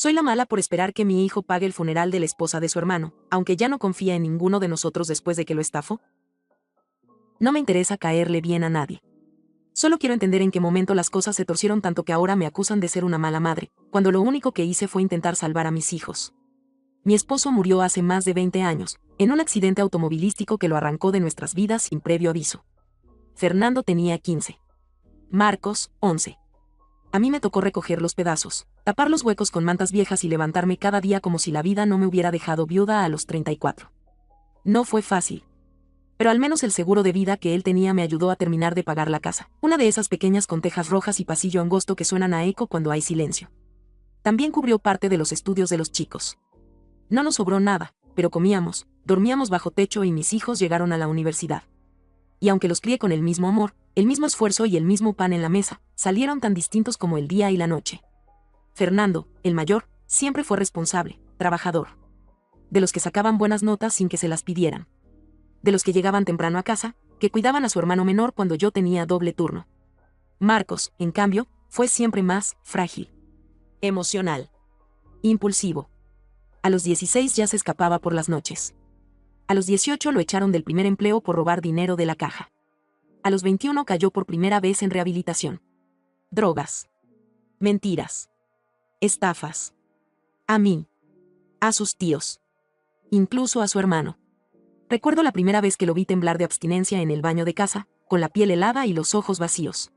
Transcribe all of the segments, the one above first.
Soy la mala por esperar que mi hijo pague el funeral de la esposa de su hermano, aunque ya no confía en ninguno de nosotros después de que lo estafó. No me interesa caerle bien a nadie. Solo quiero entender en qué momento las cosas se torcieron tanto que ahora me acusan de ser una mala madre, cuando lo único que hice fue intentar salvar a mis hijos. Mi esposo murió hace más de 20 años, en un accidente automovilístico que lo arrancó de nuestras vidas sin previo aviso. Fernando tenía 15. Marcos, 11. A mí me tocó recoger los pedazos, tapar los huecos con mantas viejas y levantarme cada día como si la vida no me hubiera dejado viuda a los 34. No fue fácil. Pero al menos el seguro de vida que él tenía me ayudó a terminar de pagar la casa, una de esas pequeñas con tejas rojas y pasillo angosto que suenan a eco cuando hay silencio. También cubrió parte de los estudios de los chicos. No nos sobró nada, pero comíamos, dormíamos bajo techo y mis hijos llegaron a la universidad. Y aunque los crié con el mismo amor, el mismo esfuerzo y el mismo pan en la mesa, salieron tan distintos como el día y la noche. Fernando, el mayor, siempre fue responsable, trabajador. De los que sacaban buenas notas sin que se las pidieran. De los que llegaban temprano a casa, que cuidaban a su hermano menor cuando yo tenía doble turno. Marcos, en cambio, fue siempre más frágil. Emocional. Impulsivo. A los 16 ya se escapaba por las noches. A los 18 lo echaron del primer empleo por robar dinero de la caja. A los 21 cayó por primera vez en rehabilitación. Drogas. Mentiras. Estafas. A mí. A sus tíos. Incluso a su hermano. Recuerdo la primera vez que lo vi temblar de abstinencia en el baño de casa, con la piel helada y los ojos vacíos.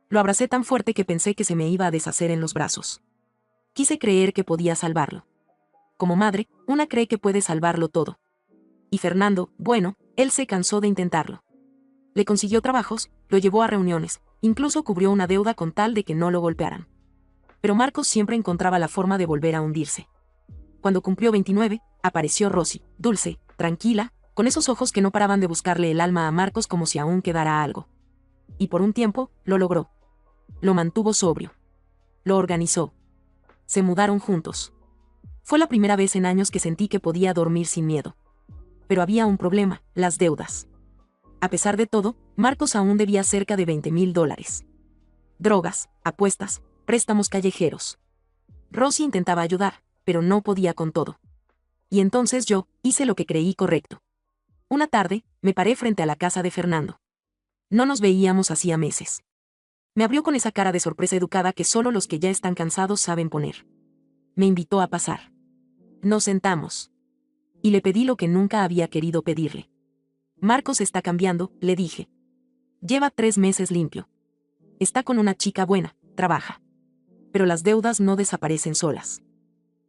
Lo abracé tan fuerte que pensé que se me iba a deshacer en los brazos. Quise creer que podía salvarlo. Como madre, una cree que puede salvarlo todo. Y Fernando, bueno, él se cansó de intentarlo. Le consiguió trabajos, lo llevó a reuniones, incluso cubrió una deuda con tal de que no lo golpearan. Pero Marcos siempre encontraba la forma de volver a hundirse. Cuando cumplió 29, apareció Rosy, dulce, tranquila, con esos ojos que no paraban de buscarle el alma a Marcos como si aún quedara algo. Y por un tiempo, lo logró. Lo mantuvo sobrio. Lo organizó. Se mudaron juntos. Fue la primera vez en años que sentí que podía dormir sin miedo. Pero había un problema, las deudas. A pesar de todo, Marcos aún debía cerca de $20,000. Drogas, apuestas, préstamos callejeros. Rosy intentaba ayudar, pero no podía con todo. Y entonces yo hice lo que creí correcto. Una tarde, me paré frente a la casa de Fernando. No nos veíamos hacía meses. Me abrió con esa cara de sorpresa educada que solo los que ya están cansados saben poner. Me invitó a pasar. Nos sentamos. Y le pedí lo que nunca había querido pedirle. Marcos está cambiando, le dije. Lleva 3 meses limpio. Está con una chica buena, trabaja. Pero las deudas no desaparecen solas.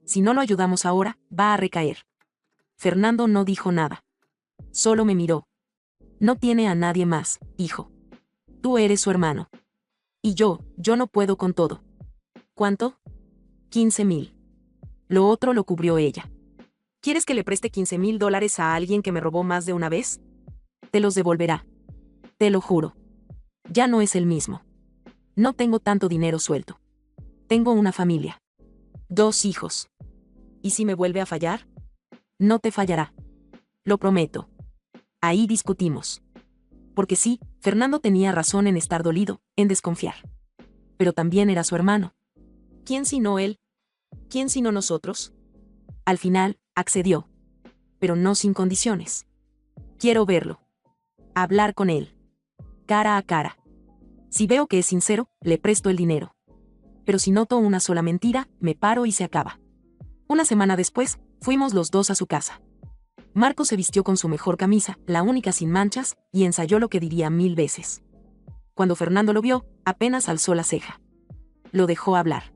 Si no lo ayudamos ahora, va a recaer. Fernando no dijo nada. Solo me miró. No tiene a nadie más, hijo. Tú eres su hermano. Y yo no puedo con todo. ¿Cuánto? 15,000. Lo otro lo cubrió ella. ¿Quieres que le preste $15,000 a alguien que me robó más de una vez? Te los devolverá. Te lo juro. Ya no es el mismo. No tengo tanto dinero suelto. Tengo una familia. 2 hijos. ¿Y si me vuelve a fallar? No te fallará. Lo prometo. Ahí discutimos. Porque sí, Fernando tenía razón en estar dolido, en desconfiar. Pero también era su hermano. ¿Quién sino él? ¿Quién sino nosotros? Al final, accedió. Pero no sin condiciones. Quiero verlo. Hablar con él. Cara a cara. Si veo que es sincero, le presto el dinero. Pero si noto una sola mentira, me paro y se acaba. Una semana después, fuimos los dos a su casa. Marcos se vistió con su mejor camisa, la única sin manchas, y ensayó lo que diría 1000 veces. Cuando Fernando lo vio, apenas alzó la ceja. Lo dejó hablar.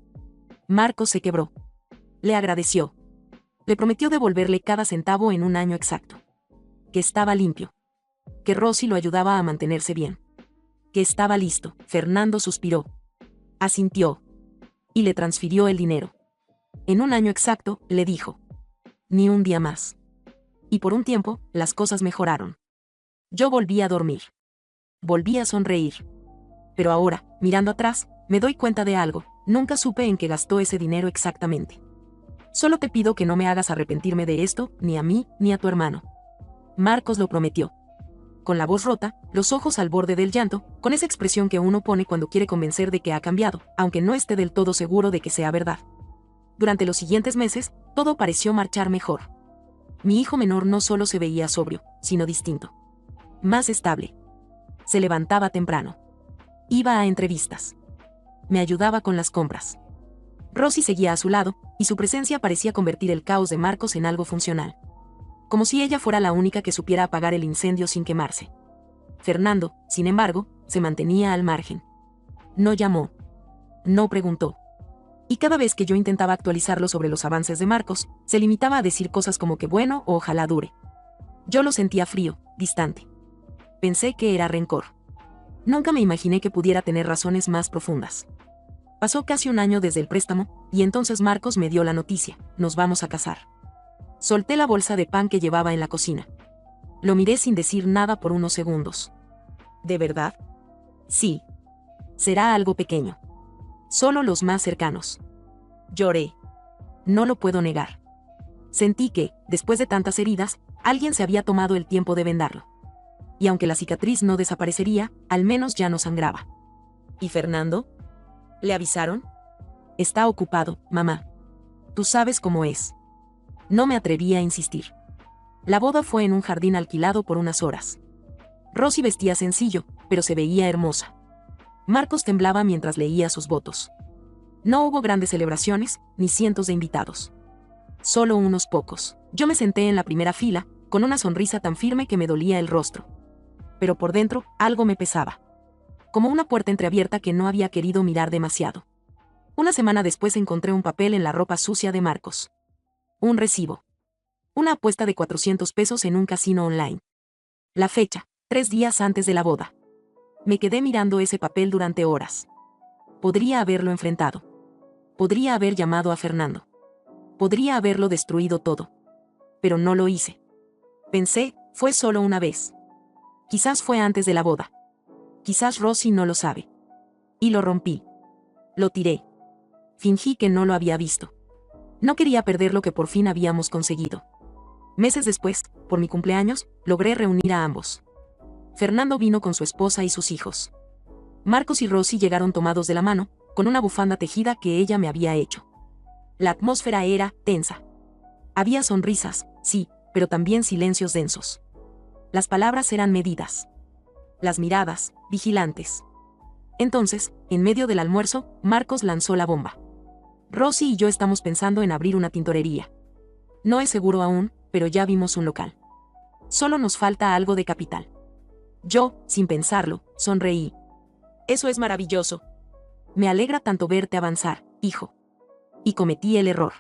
Marcos se quebró. Le agradeció. Le prometió devolverle cada centavo en un año exacto. Que estaba limpio. Que Rosy lo ayudaba a mantenerse bien. Que estaba listo. Fernando suspiró. Asintió. Y le transfirió el dinero. En un año exacto, le dijo. Ni un día más. Y por un tiempo, las cosas mejoraron. Yo volví a dormir. Volví a sonreír. Pero ahora, mirando atrás, me doy cuenta de algo. Nunca supe en qué gastó ese dinero exactamente. Solo te pido que no me hagas arrepentirme de esto, ni a mí, ni a tu hermano. Marcos lo prometió. Con la voz rota, los ojos al borde del llanto, con esa expresión que uno pone cuando quiere convencer de que ha cambiado, aunque no esté del todo seguro de que sea verdad. durante los siguientes meses, todo pareció marchar mejor. Mi hijo menor no solo se veía sobrio, sino distinto. Más estable. Se levantaba temprano. Iba a entrevistas. Me ayudaba con las compras. Rosy seguía a su lado, y su presencia parecía convertir el caos de Marcos en algo funcional. Como si ella fuera la única que supiera apagar el incendio sin quemarse. Fernando, sin embargo, se mantenía al margen. No llamó. No preguntó. Y cada vez que yo intentaba actualizarlo sobre los avances de Marcos, se limitaba a decir cosas como que bueno o ojalá dure. Yo lo sentía frío, distante. Pensé que era rencor. Nunca me imaginé que pudiera tener razones más profundas. Pasó casi un año desde el préstamo, y entonces Marcos me dio la noticia: nos vamos a casar. Solté la bolsa de pan que llevaba en la cocina. Lo miré sin decir nada por unos segundos. ¿De verdad? Sí. Será algo pequeño. Solo los más cercanos. Lloré. No lo puedo negar. Sentí que, después de tantas heridas, alguien se había tomado el tiempo de vendarlo. Y aunque la cicatriz no desaparecería, al menos ya no sangraba. ¿Y Fernando? ¿Le avisaron? Está ocupado, mamá. Tú sabes cómo es. No me atreví a insistir. La boda fue en un jardín alquilado por unas horas. Rosy vestía sencillo, pero se veía hermosa. Marcos temblaba mientras leía sus votos. No hubo grandes celebraciones, ni cientos de invitados. Solo unos pocos. Yo me senté en la primera fila, con una sonrisa tan firme que me dolía el rostro. Pero por dentro, algo me pesaba. Como una puerta entreabierta que no había querido mirar demasiado. Una semana después encontré un papel en la ropa sucia de Marcos. Un recibo. Una apuesta de 400 pesos en un casino online. La fecha, 3 días antes de la boda. Me quedé mirando ese papel durante horas. Podría haberlo enfrentado. Podría haber llamado a Fernando. Podría haberlo destruido todo. Pero no lo hice. Pensé, fue solo una vez. Quizás fue antes de la boda. Quizás Rosy no lo sabe. Y lo rompí. Lo tiré. Fingí que no lo había visto. No quería perder lo que por fin habíamos conseguido. Meses después, por mi cumpleaños, logré reunir a ambos. Fernando vino con su esposa y sus hijos. Marcos y Rosy llegaron tomados de la mano, con una bufanda tejida que ella me había hecho. La atmósfera era tensa. Había sonrisas, sí, pero también silencios densos. Las palabras eran medidas. Las miradas, vigilantes. Entonces, en medio del almuerzo, Marcos lanzó la bomba. Rosy y yo estamos pensando en abrir una tintorería. No es seguro aún, pero ya vimos un local. Solo nos falta algo de capital. Yo, sin pensarlo, sonreí. Eso es maravilloso. Me alegra tanto verte avanzar, hijo. Y cometí el error.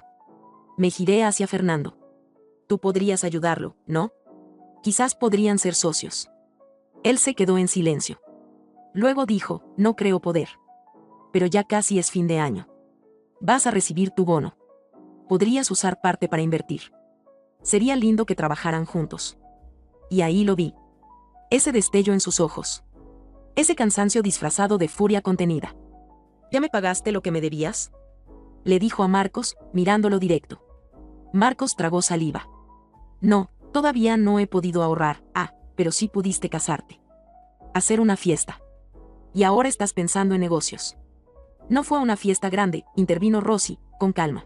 Me giré hacia Fernando. Tú podrías ayudarlo, ¿no? Quizás podrían ser socios. Él se quedó en silencio. Luego dijo, no creo poder. Pero ya casi es fin de año. Vas a recibir tu bono. Podrías usar parte para invertir. Sería lindo que trabajaran juntos. Y ahí lo vi. Ese destello en sus ojos. Ese cansancio disfrazado de furia contenida. ¿Ya me pagaste lo que me debías?, le dijo a Marcos, mirándolo directo. Marcos tragó saliva. No, todavía no he podido ahorrar. Pero sí pudiste casarte. Hacer una fiesta. Y ahora estás pensando en negocios. No fue una fiesta grande, intervino Rosy, con calma.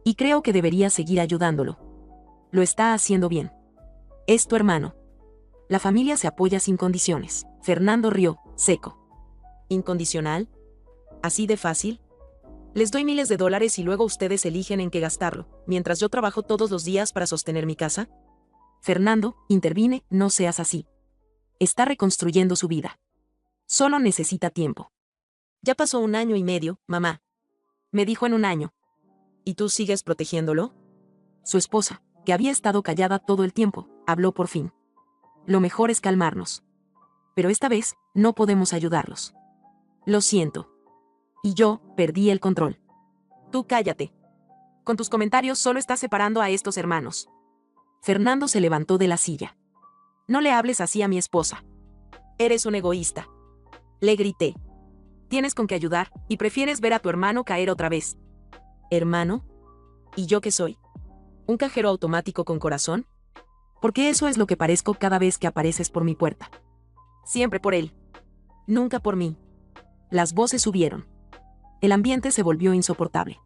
Y creo que deberías seguir ayudándolo. Lo está haciendo bien. Es tu hermano. La familia se apoya sin condiciones. Fernando rió, seco. ¿Incondicional? ¿Así de fácil? Les doy miles de dólares y luego ustedes eligen en qué gastarlo, mientras yo trabajo todos los días para sostener mi casa. Fernando, intervine, no seas así. Está reconstruyendo su vida. Solo necesita tiempo. Ya pasó 1 año y medio, mamá. Me dijo en 1 año. ¿Y tú sigues protegiéndolo? Su esposa, que había estado callada todo el tiempo, habló por fin. Lo mejor es calmarnos. Pero esta vez, no podemos ayudarlos. Lo siento. Y yo, perdí el control. Tú cállate. Con tus comentarios solo estás separando a estos hermanos. Fernando se levantó de la silla. No le hables así a mi esposa. Eres un egoísta. Le grité. Tienes con qué ayudar, y prefieres ver a tu hermano caer otra vez. ¿Hermano? ¿Y yo qué soy? ¿Un cajero automático con corazón? Porque eso es lo que parezco cada vez que apareces por mi puerta. Siempre por él. Nunca por mí. Las voces subieron. El ambiente se volvió insoportable.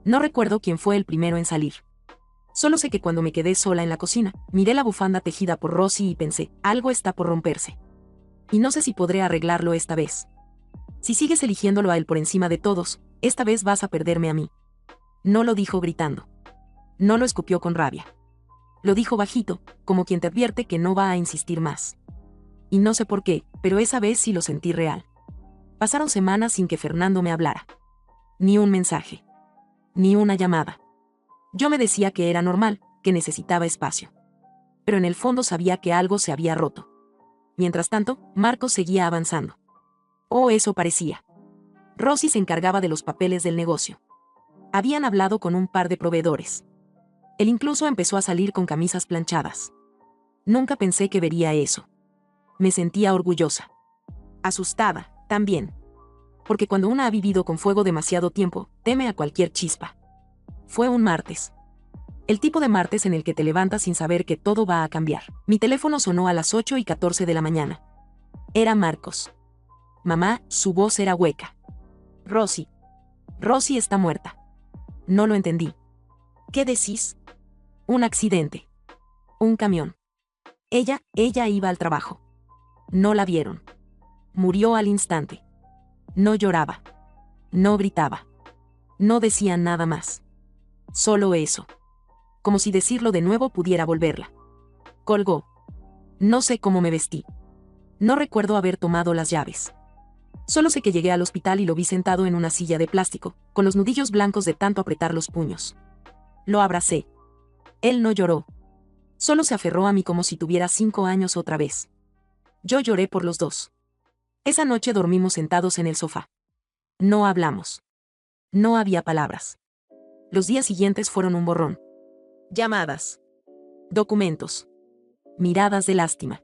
No recuerdo quién fue el primero en salir. Solo sé que cuando me quedé sola en la cocina, miré la bufanda tejida por Rosy y pensé, algo está por romperse. Y no sé si podré arreglarlo esta vez. Si sigues eligiéndolo a él por encima de todos, esta vez vas a perderme a mí. No lo dijo gritando. No lo escupió con rabia. Lo dijo bajito, como quien te advierte que no va a insistir más. Y no sé por qué, pero esa vez sí lo sentí real. Pasaron semanas sin que Fernando me hablara. Ni un mensaje. Ni una llamada. Yo me decía que era normal, que necesitaba espacio. Pero en el fondo sabía que algo se había roto. Mientras tanto, Marcos seguía avanzando. Oh, eso parecía. Rosy se encargaba de los papeles del negocio. Habían hablado con un par de proveedores. Él incluso empezó a salir con camisas planchadas. Nunca pensé que vería eso. Me sentía orgullosa. Asustada, también. Porque cuando una ha vivido con fuego demasiado tiempo, teme a cualquier chispa. Fue un martes. El tipo de martes en el que te levantas sin saber que todo va a cambiar. Mi teléfono sonó a las 8:14 de la mañana. Era Marcos. Mamá, su voz era hueca. Rosy. Rosy está muerta. No lo entendí. ¿Qué decís? Un accidente. Un camión. Ella iba al trabajo. No la vieron. Murió al instante. No lloraba. No gritaba. No decía nada más. Solo eso. Como si decirlo de nuevo pudiera volverla. Colgó. No sé cómo me vestí. No recuerdo haber tomado las llaves. Solo sé que llegué al hospital y lo vi sentado en una silla de plástico, con los nudillos blancos de tanto apretar los puños. Lo abracé. Él no lloró. Solo se aferró a mí como si tuviera 5 años otra vez. Yo lloré por los dos. Esa noche dormimos sentados en el sofá. No hablamos. No había palabras. Los días siguientes fueron un borrón. Llamadas. Documentos. Miradas de lástima.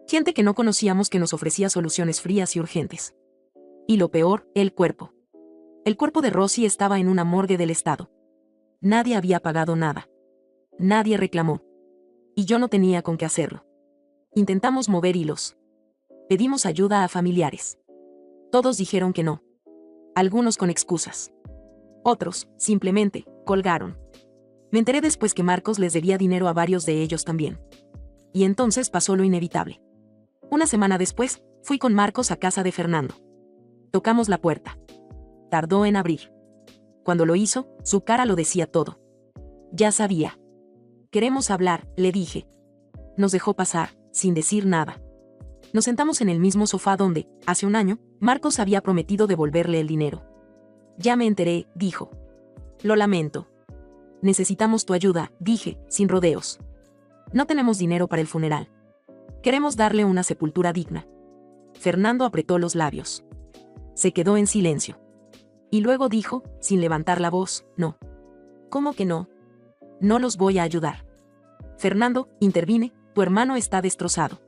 Gente que no conocíamos que nos ofrecía soluciones frías y urgentes. Y lo peor, el cuerpo. El cuerpo de Rosy estaba en una morgue del estado. Nadie había pagado nada. Nadie reclamó. Y yo no tenía con qué hacerlo. Intentamos mover hilos. Pedimos ayuda a familiares. Todos dijeron que no. Algunos con excusas. Otros, simplemente, colgaron. Me enteré después que Marcos les debía dinero a varios de ellos también. Y entonces pasó lo inevitable. Una semana después, fui con Marcos a casa de Fernando. Tocamos la puerta. Tardó en abrir. Cuando lo hizo, su cara lo decía todo. Ya sabía. Queremos hablar, le dije. Nos dejó pasar, sin decir nada. Nos sentamos en el mismo sofá donde, hace un año, Marcos había prometido devolverle el dinero. Ya me enteré, dijo. Lo lamento. Necesitamos tu ayuda, dije, sin rodeos. No tenemos dinero para el funeral. Queremos darle una sepultura digna. Fernando apretó los labios. Se quedó en silencio. Y luego dijo, sin levantar la voz, no. ¿Cómo que no? No los voy a ayudar. Fernando, intervine, tu hermano está destrozado.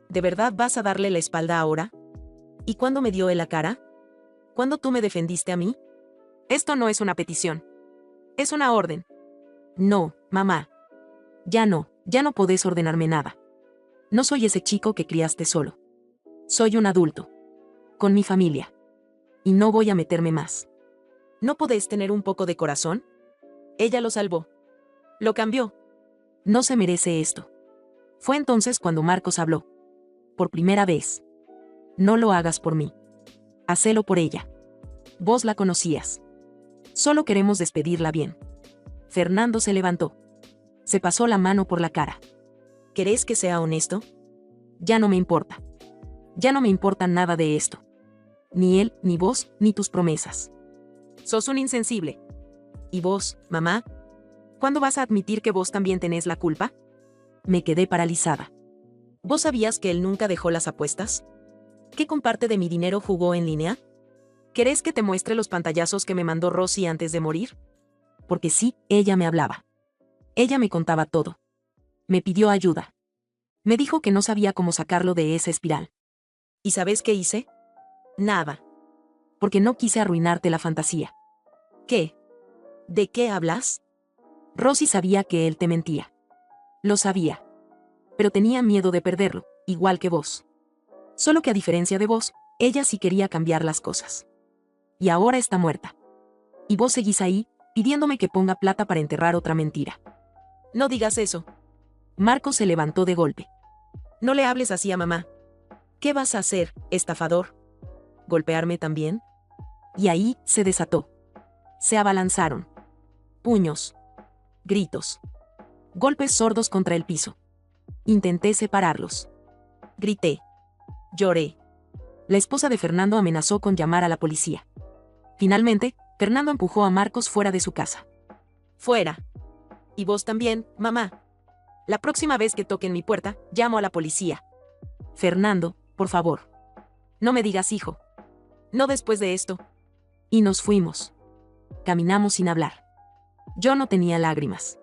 ¿De verdad vas a darle la espalda ahora? ¿Y cuándo me dio él la cara? ¿Cuándo tú me defendiste a mí? Esto no es una petición. Es una orden. No, mamá. Ya no podés ordenarme nada. No soy ese chico que criaste solo. Soy un adulto. Con mi familia. Y no voy a meterme más. ¿No podés tener un poco de corazón? Ella lo salvó. Lo cambió. No se merece esto. Fue entonces cuando Marcos habló. Por primera vez. No lo hagas por mí. Hacelo por ella. Vos la conocías. Solo queremos despedirla bien. Fernando se levantó. Se pasó la mano por la cara. ¿Querés que sea honesto? Ya no me importa. Ya no me importa nada de esto. Ni él, ni vos, ni tus promesas. Sos un insensible. ¿Y vos, mamá? ¿Cuándo vas a admitir que vos también tenés la culpa? Me quedé paralizada. ¿Vos sabías que él nunca dejó las apuestas? ¿Qué con parte de mi dinero jugó en línea? ¿Querés que te muestre los pantallazos que me mandó Rosy antes de morir? Porque sí, ella me hablaba. Ella me contaba todo. Me pidió ayuda. Me dijo que no sabía cómo sacarlo de esa espiral. ¿Y sabes qué hice? Nada. Porque no quise arruinarte la fantasía. ¿Qué? ¿De qué hablas? Rosy sabía que él te mentía. Lo sabía. Pero tenía miedo de perderlo, igual que vos. Solo que a diferencia de vos, ella sí quería cambiar las cosas. Y ahora está muerta. Y vos seguís ahí, pidiéndome que ponga plata para enterrar otra mentira. No digas eso. Marcos se levantó de golpe. No le hables así a mamá. ¿Qué vas a hacer, estafador? ¿Golpearme también? Y ahí se desató. Se abalanzaron. Puños. Gritos. Golpes sordos contra el piso. Intenté separarlos. Grité. Lloré. La esposa de Fernando amenazó con llamar a la policía. Finalmente, Fernando empujó a Marcos fuera de su casa. Fuera. Y vos también, mamá. La próxima vez que toquen mi puerta, llamo a la policía. Fernando, por favor. No me digas hijo. No después de esto. Y nos fuimos. Caminamos sin hablar. Yo no tenía lágrimas.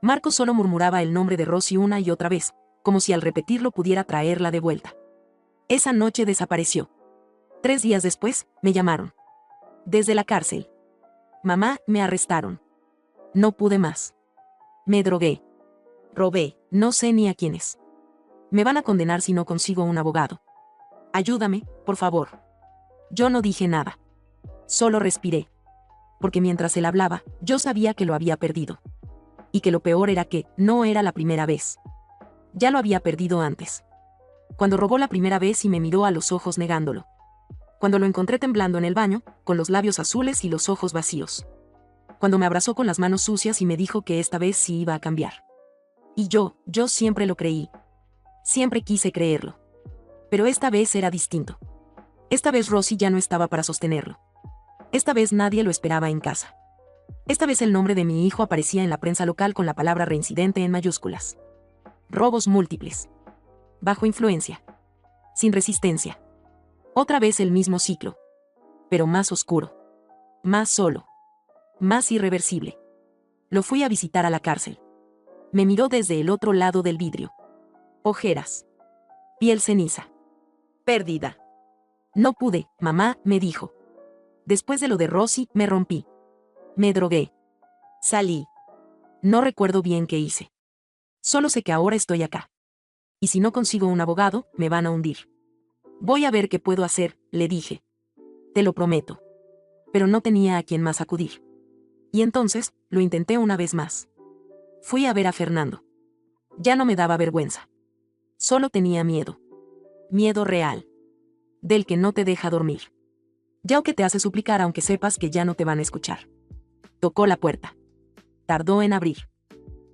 Marcos solo murmuraba el nombre de Rosy una y otra vez, como si al repetirlo pudiera traerla de vuelta. Esa noche desapareció. 3 días después, me llamaron. Desde la cárcel. Mamá, me arrestaron. No pude más. Me drogué. Robé, no sé ni a quiénes. Me van a condenar si no consigo un abogado. Ayúdame, por favor. Yo no dije nada. Solo respiré. Porque mientras él hablaba, yo sabía que lo había perdido. Y que lo peor era que no era la primera vez. Ya lo había perdido antes. Cuando robó la primera vez y me miró a los ojos negándolo. Cuando lo encontré temblando en el baño, con los labios azules y los ojos vacíos. Cuando me abrazó con las manos sucias y me dijo que esta vez sí iba a cambiar. Y yo siempre lo creí. Siempre quise creerlo. Pero esta vez era distinto. Esta vez Rosy ya no estaba para sostenerlo. Esta vez nadie lo esperaba en casa. Esta vez el nombre de mi hijo aparecía en la prensa local con la palabra reincidente en mayúsculas. Robos múltiples. Bajo influencia. Sin resistencia. Otra vez el mismo ciclo. Pero más oscuro. Más solo. Más irreversible. Lo fui a visitar a la cárcel. Me miró desde el otro lado del vidrio. Ojeras. Piel ceniza. Pérdida. No pude, mamá, me dijo. Después de lo de Rosy, me rompí. Me drogué. Salí. No recuerdo bien qué hice. Solo sé que ahora estoy acá. Y si no consigo un abogado, me van a hundir. Voy a ver qué puedo hacer, le dije. Te lo prometo. Pero no tenía a quién más acudir. Y entonces, lo intenté una vez más. Fui a ver a Fernando. Ya no me daba vergüenza. Solo tenía miedo. Miedo real. Del que no te deja dormir. Ya o que te hace suplicar aunque sepas que ya no te van a escuchar. Tocó la puerta. Tardó en abrir.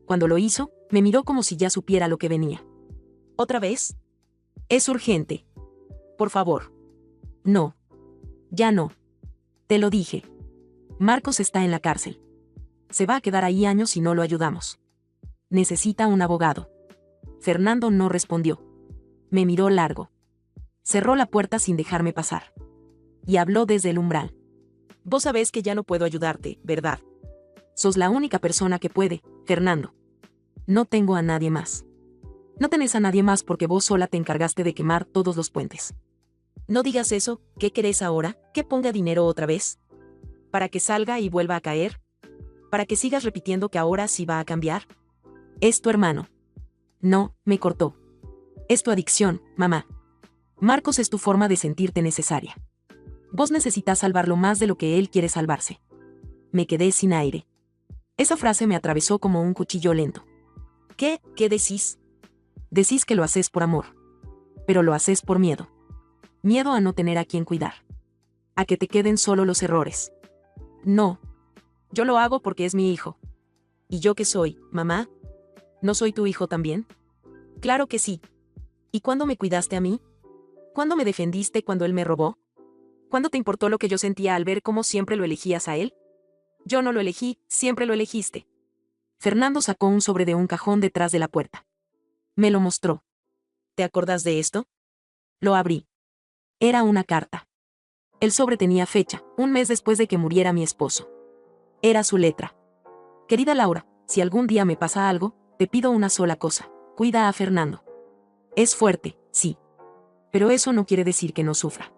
Cuando lo hizo, me miró como si ya supiera lo que venía. ¿Otra vez? Es urgente. Por favor. No. Ya no. Te lo dije. Marcos está en la cárcel. Se va a quedar ahí años si no lo ayudamos. Necesita un abogado. Fernando no respondió. Me miró largo. Cerró la puerta sin dejarme pasar. Y habló desde el umbral. Vos sabés que ya no puedo ayudarte, ¿verdad? Sos la única persona que puede, Fernando. No tengo a nadie más. No tenés a nadie más porque vos sola te encargaste de quemar todos los puentes. No digas eso, ¿qué querés ahora? ¿Que ponga dinero otra vez? ¿Para que salga y vuelva a caer? ¿Para que sigas repitiendo que ahora sí va a cambiar? Es tu hermano. No, me cortó. Es tu adicción, mamá. Marcos es tu forma de sentirte necesaria. Vos necesitas salvarlo más de lo que él quiere salvarse. Me quedé sin aire. Esa frase me atravesó como un cuchillo lento. ¿Qué decís? Decís que lo haces por amor. Pero lo haces por miedo. Miedo a no tener a quien cuidar. A que te queden solo los errores. No. Yo lo hago porque es mi hijo. ¿Y yo qué soy, mamá? ¿No soy tu hijo también? Claro que sí. ¿Y cuándo me cuidaste a mí? ¿Cuándo me defendiste cuando él me robó? ¿Cuándo te importó lo que yo sentía al ver cómo siempre lo elegías a él? Yo no lo elegí, siempre lo elegiste. Fernando sacó un sobre de un cajón detrás de la puerta. Me lo mostró. ¿Te acordás de esto? Lo abrí. Era una carta. El sobre tenía fecha, un mes después de que muriera mi esposo. Era su letra. Querida Laura, si algún día me pasa algo, te pido una sola cosa. Cuida a Fernando. Es fuerte, sí. Pero eso no quiere decir que no sufra.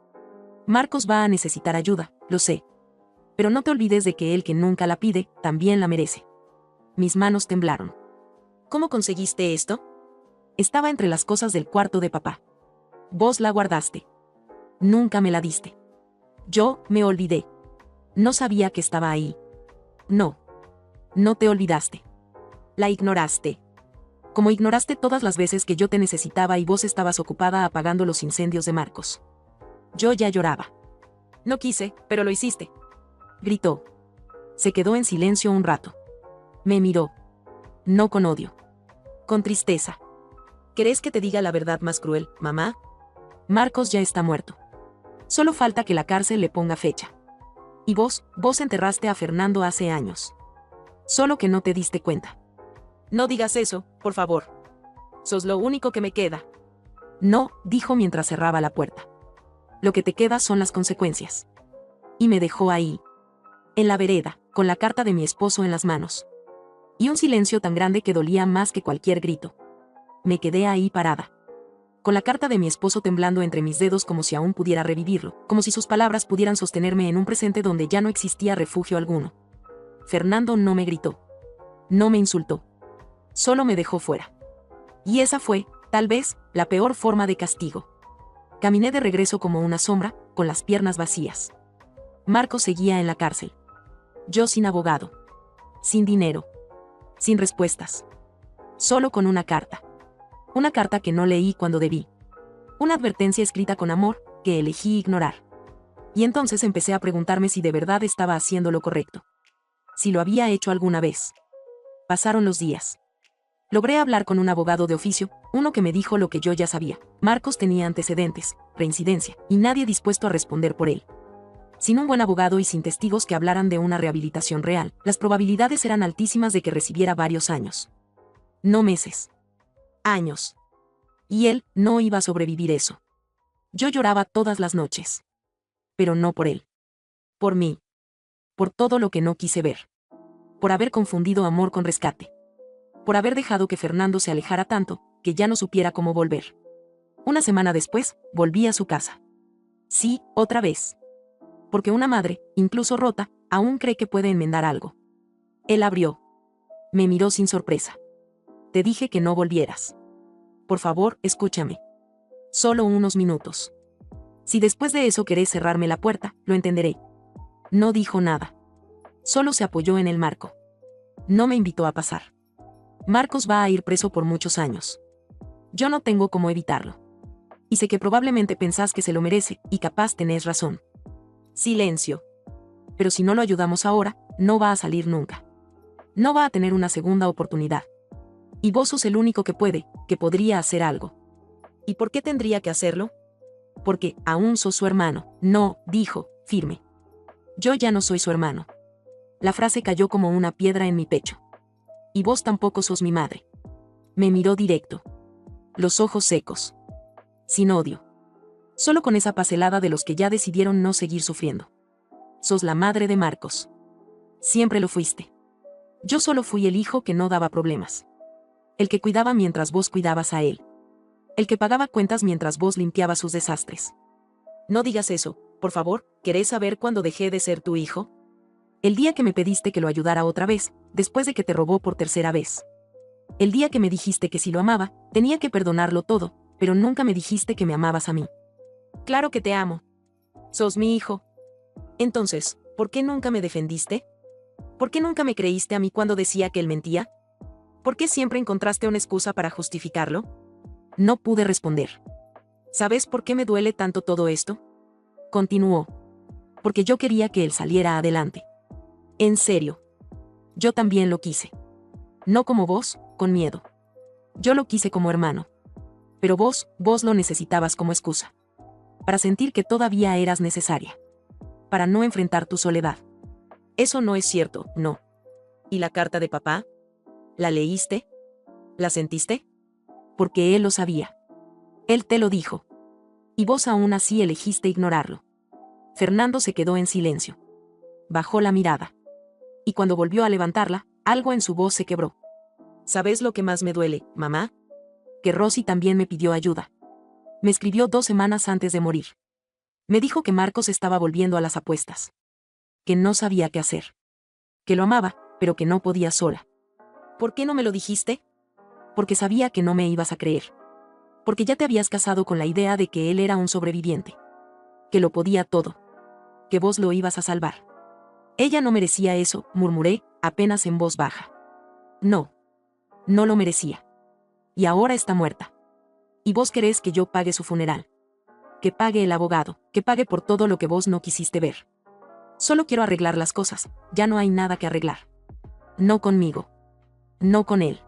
Marcos va a necesitar ayuda, lo sé. Pero no te olvides de que el que nunca la pide, también la merece. Mis manos temblaron. ¿Cómo conseguiste esto? Estaba entre las cosas del cuarto de papá. Vos la guardaste. Nunca me la diste. Yo me olvidé. No sabía que estaba ahí. No. No te olvidaste. La ignoraste. Como ignoraste todas las veces que yo te necesitaba y vos estabas ocupada apagando los incendios de Marcos. Yo ya lloraba. No quise, pero lo hiciste. Gritó. Se quedó en silencio un rato. Me miró. No con odio. Con tristeza. ¿Querés que te diga la verdad más cruel, mamá? Marcos ya está muerto. Solo falta que la cárcel le ponga fecha. Y vos enterraste a Fernando hace años. Solo que no te diste cuenta. No digas eso, por favor. Sos lo único que me queda. No, dijo mientras cerraba la puerta. Lo que te queda son las consecuencias. Y me dejó ahí. En la vereda, con la carta de mi esposo en las manos. Y un silencio tan grande que dolía más que cualquier grito. Me quedé ahí parada. Con la carta de mi esposo temblando entre mis dedos como si aún pudiera revivirlo, como si sus palabras pudieran sostenerme en un presente donde ya no existía refugio alguno. Fernando no me gritó. No me insultó. Solo me dejó fuera. Y esa fue, tal vez, la peor forma de castigo. Caminé de regreso como una sombra, con las piernas vacías. Marcos seguía en la cárcel. Yo sin abogado. Sin dinero. Sin respuestas. Solo con una carta. Una carta que no leí cuando debí. Una advertencia escrita con amor, que elegí ignorar. Y entonces empecé a preguntarme si de verdad estaba haciendo lo correcto. Si lo había hecho alguna vez. Pasaron los días. Logré hablar con un abogado de oficio, uno que me dijo lo que yo ya sabía. Marcos tenía antecedentes, reincidencia, y nadie dispuesto a responder por él. Sin un buen abogado y sin testigos que hablaran de una rehabilitación real, las probabilidades eran altísimas de que recibiera varios años. No meses. Años. Y él no iba a sobrevivir eso. Yo lloraba todas las noches. Pero no por él. Por mí. Por todo lo que no quise ver. Por haber confundido amor con rescate. Por haber dejado que Fernando se alejara tanto, que ya no supiera cómo volver. Una semana después, volví a su casa. Sí, otra vez. Porque una madre, incluso rota, aún cree que puede enmendar algo. Él abrió. Me miró sin sorpresa. Te dije que no volvieras. Por favor, escúchame. Solo unos minutos. Si después de eso querés cerrarme la puerta, lo entenderé. No dijo nada. Solo se apoyó en el marco. No me invitó a pasar. Marcos va a ir preso por muchos años. Yo no tengo cómo evitarlo. Y sé que probablemente pensás que se lo merece, y capaz tenés razón. Silencio. Pero si no lo ayudamos ahora, no va a salir nunca. No va a tener una segunda oportunidad. Y vos sos el único que podría hacer algo. ¿Y por qué tendría que hacerlo? Porque aún sos su hermano. No, dijo, firme. Yo ya no soy su hermano. La frase cayó como una piedra en mi pecho. Y vos tampoco sos mi madre. Me miró directo. Los ojos secos. Sin odio. Solo con esa pacelada de los que ya decidieron no seguir sufriendo. Sos la madre de Marcos. Siempre lo fuiste. Yo solo fui el hijo que no daba problemas. El que cuidaba mientras vos cuidabas a él. El que pagaba cuentas mientras vos limpiabas sus desastres. No digas eso, por favor. ¿Querés saber cuándo dejé de ser tu hijo? El día que me pediste que lo ayudara otra vez, después de que te robó por tercera vez. El día que me dijiste que si lo amaba, tenía que perdonarlo todo, pero nunca me dijiste que me amabas a mí. Claro que te amo. Sos mi hijo. Entonces, ¿por qué nunca me defendiste? ¿Por qué nunca me creíste a mí cuando decía que él mentía? ¿Por qué siempre encontraste una excusa para justificarlo? No pude responder. ¿Sabes por qué me duele tanto todo esto? Continuó. Porque yo quería que él saliera adelante. En serio. Yo también lo quise. No como vos, con miedo. Yo lo quise como hermano. Pero vos lo necesitabas como excusa. Para sentir que todavía eras necesaria. Para no enfrentar tu soledad. Eso no es cierto, no. ¿Y la carta de papá? ¿La leíste? ¿La sentiste? Porque él lo sabía. Él te lo dijo. Y vos aún así elegiste ignorarlo. Fernando se quedó en silencio. Bajó la mirada. Y cuando volvió a levantarla, algo en su voz se quebró. ¿Sabes lo que más me duele, mamá? Que Rosy también me pidió ayuda. Me escribió 2 semanas antes de morir. Me dijo que Marcos estaba volviendo a las apuestas. Que no sabía qué hacer. Que lo amaba, pero que no podía sola. ¿Por qué no me lo dijiste? Porque sabía que no me ibas a creer. Porque ya te habías casado con la idea de que él era un sobreviviente. Que lo podía todo. Que vos lo ibas a salvar. Ella no merecía eso, murmuré, apenas en voz baja. No. No lo merecía. Y ahora está muerta. ¿Y vos querés que yo pague su funeral? Que pague el abogado, que pague por todo lo que vos no quisiste ver. Solo quiero arreglar las cosas, ya no hay nada que arreglar. No conmigo. No con él.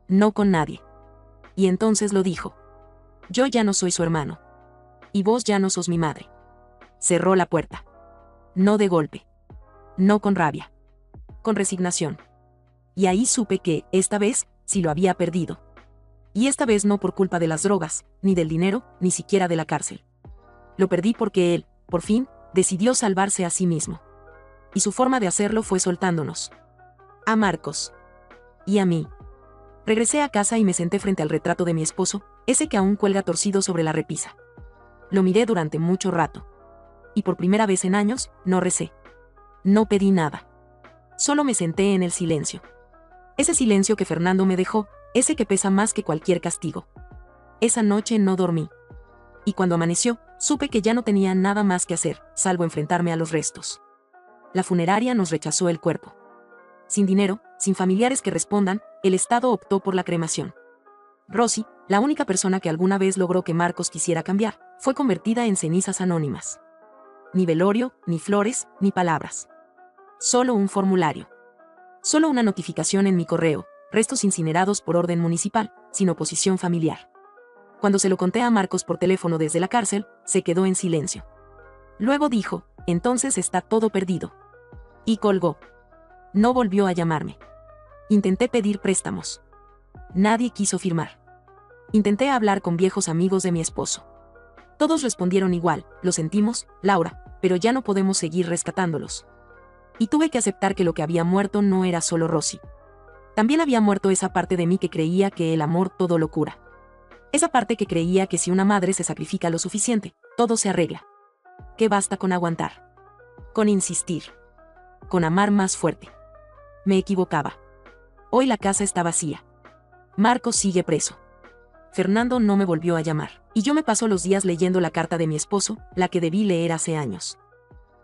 No con nadie. Y entonces lo dijo. Yo ya no soy su hermano. Y vos ya no sos mi madre. Cerró la puerta. No de golpe. No con rabia. Con resignación. Y ahí supe que, esta vez, sí lo había perdido. Y esta vez no por culpa de las drogas, ni del dinero, ni siquiera de la cárcel. Lo perdí porque él, por fin, decidió salvarse a sí mismo. Y su forma de hacerlo fue soltándonos. A Marcos. Y a mí. Regresé a casa y me senté frente al retrato de mi esposo, ese que aún cuelga torcido sobre la repisa. Lo miré durante mucho rato. Y por primera vez en años, no recé. No pedí nada. Solo me senté en el silencio. Ese silencio que Fernando me dejó, ese que pesa más que cualquier castigo. Esa noche no dormí. Y cuando amaneció, supe que ya no tenía nada más que hacer, salvo enfrentarme a los restos. La funeraria nos rechazó el cuerpo. Sin dinero, sin familiares que respondan, el Estado optó por la cremación. Rosy, la única persona que alguna vez logró que Marcos quisiera cambiar, fue convertida en cenizas anónimas. Ni velorio, ni flores, ni palabras. Solo un formulario. Solo una notificación en mi correo, restos incinerados por orden municipal, sin oposición familiar. Cuando se lo conté a Marcos por teléfono desde la cárcel, se quedó en silencio. Luego dijo, entonces está todo perdido. Y colgó. No volvió a llamarme. Intenté pedir préstamos. Nadie quiso firmar. Intenté hablar con viejos amigos de mi esposo. Todos respondieron igual, lo sentimos, Laura, pero ya no podemos seguir rescatándolos. Y tuve que aceptar que lo que había muerto no era solo Rosy. También había muerto esa parte de mí que creía que el amor todo lo cura. Esa parte que creía que si una madre se sacrifica lo suficiente, todo se arregla. Que basta con aguantar. Con insistir. Con amar más fuerte. Me equivocaba. Hoy la casa está vacía. Marcos sigue preso. Fernando no me volvió a llamar, y yo me paso los días leyendo la carta de mi esposo, la que debí leer hace años.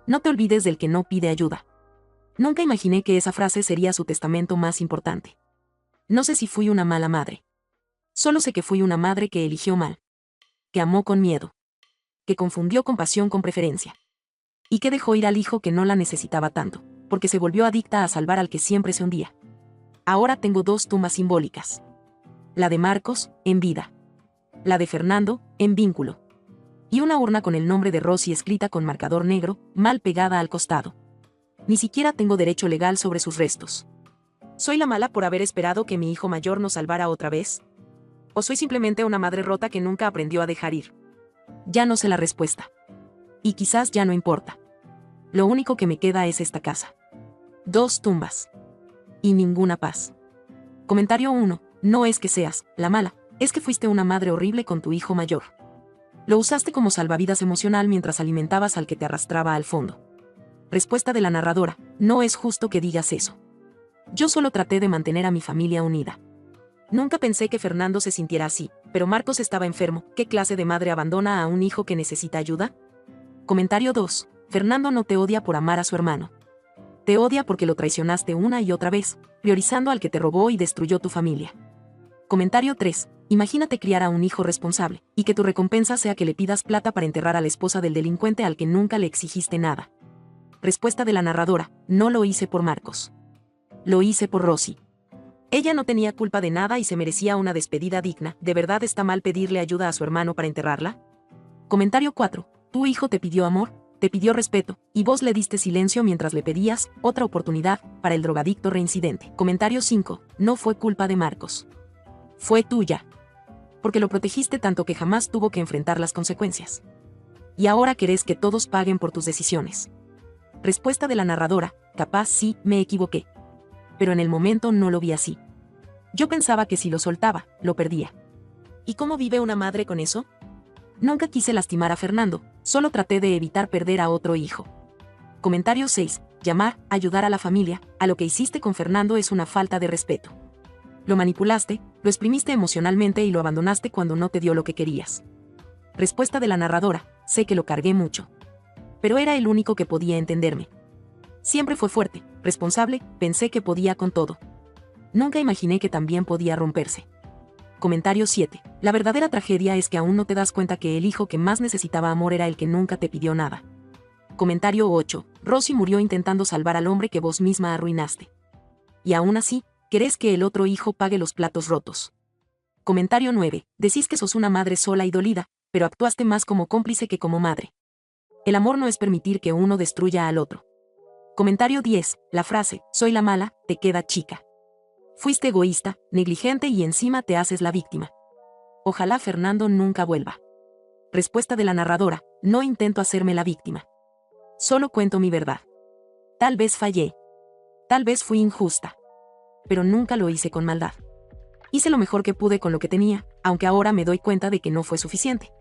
No te olvides del que no pide ayuda. Nunca imaginé que esa frase sería su testamento más importante. No sé si fui una mala madre. Solo sé que fui una madre que eligió mal. Que amó con miedo. Que confundió compasión con preferencia. Y que dejó ir al hijo que no la necesitaba tanto, porque se volvió adicta a salvar al que siempre se hundía. Ahora tengo 2 tumbas simbólicas. La de Marcos, en vida. La de Fernando, en vínculo. Y una urna con el nombre de Rosy escrita con marcador negro, mal pegada al costado. Ni siquiera tengo derecho legal sobre sus restos. ¿Soy la mala por haber esperado que mi hijo mayor nos salvara otra vez? ¿O soy simplemente una madre rota que nunca aprendió a dejar ir? Ya no sé la respuesta. Y quizás ya no importa. Lo único que me queda es esta casa. 2 tumbas. Y ninguna paz. Comentario 1. No es que seas la mala, es que fuiste una madre horrible con tu hijo mayor. Lo usaste como salvavidas emocional mientras alimentabas al que te arrastraba al fondo. Respuesta de la narradora, no es justo que digas eso. Yo solo traté de mantener a mi familia unida. Nunca pensé que Fernando se sintiera así, pero Marcos estaba enfermo. ¿Qué clase de madre abandona a un hijo que necesita ayuda? Comentario 2. Fernando no te odia por amar a su hermano. Te odia porque lo traicionaste una y otra vez, priorizando al que te robó y destruyó tu familia. Comentario 3. Imagínate criar a un hijo responsable, y que tu recompensa sea que le pidas plata para enterrar a la esposa del delincuente al que nunca le exigiste nada. Respuesta de la narradora, no lo hice por Marcos. Lo hice por Rosy. Ella no tenía culpa de nada y se merecía una despedida digna. ¿De verdad está mal pedirle ayuda a su hermano para enterrarla? Comentario 4. Tu hijo te pidió amor, te pidió respeto, y vos le diste silencio mientras le pedías otra oportunidad para el drogadicto reincidente. Comentario 5. No fue culpa de Marcos. Fue tuya. Porque lo protegiste tanto que jamás tuvo que enfrentar las consecuencias. Y ahora querés que todos paguen por tus decisiones. Respuesta de la narradora, capaz sí, me equivoqué. Pero en el momento no lo vi así. Yo pensaba que si lo soltaba, lo perdía. ¿Y cómo vive una madre con eso? Nunca quise lastimar a Fernando, solo traté de evitar perder a otro hijo. Comentario 6. Llamar, ayudar a la familia, a lo que hiciste con Fernando es una falta de respeto. Lo manipulaste, lo exprimiste emocionalmente y lo abandonaste cuando no te dio lo que querías. Respuesta de la narradora, sé que lo cargué mucho. Pero era el único que podía entenderme. Siempre fue fuerte, responsable, pensé que podía con todo. Nunca imaginé que también podía romperse. Comentario 7. La verdadera tragedia es que aún no te das cuenta que el hijo que más necesitaba amor era el que nunca te pidió nada. Comentario 8. Rosie murió intentando salvar al hombre que vos misma arruinaste. Y aún así, querés que el otro hijo pague los platos rotos. Comentario 9. Decís que sos una madre sola y dolida, pero actuaste más como cómplice que como madre. El amor no es permitir que uno destruya al otro. Comentario 10. La frase, soy la mala, te queda chica. Fuiste egoísta, negligente y encima te haces la víctima. Ojalá Fernando nunca vuelva. Respuesta de la narradora, no intento hacerme la víctima. Solo cuento mi verdad. Tal vez fallé. Tal vez fui injusta. Pero nunca lo hice con maldad. Hice lo mejor que pude con lo que tenía, aunque ahora me doy cuenta de que no fue suficiente.